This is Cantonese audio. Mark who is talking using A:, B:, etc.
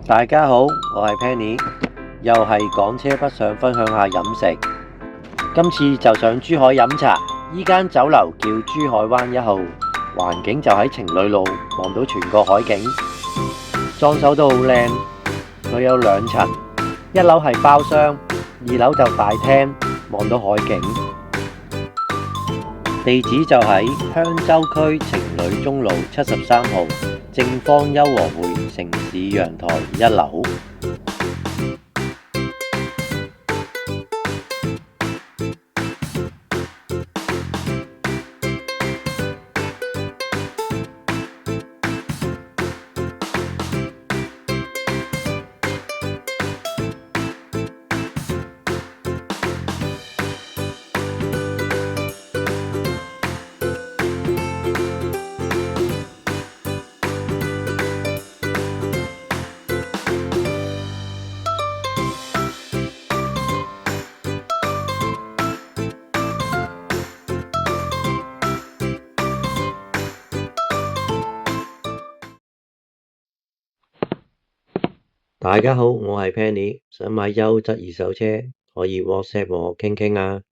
A: 大家好，我係 Penny，又係港車北上分享下飲食。今次就上珠海飲茶，依間酒樓叫珠海灣1號，環境就喺情侶路，望到全個海景，裝修都好靚。佢有2層，一樓係包廂，2樓就大廳，望到海景。地址就喺香洲區情侶中路73號正方優和會城市陽台1樓。大家好，我係 Penny，想買優質二手車可以 WhatsApp 我傾傾啊。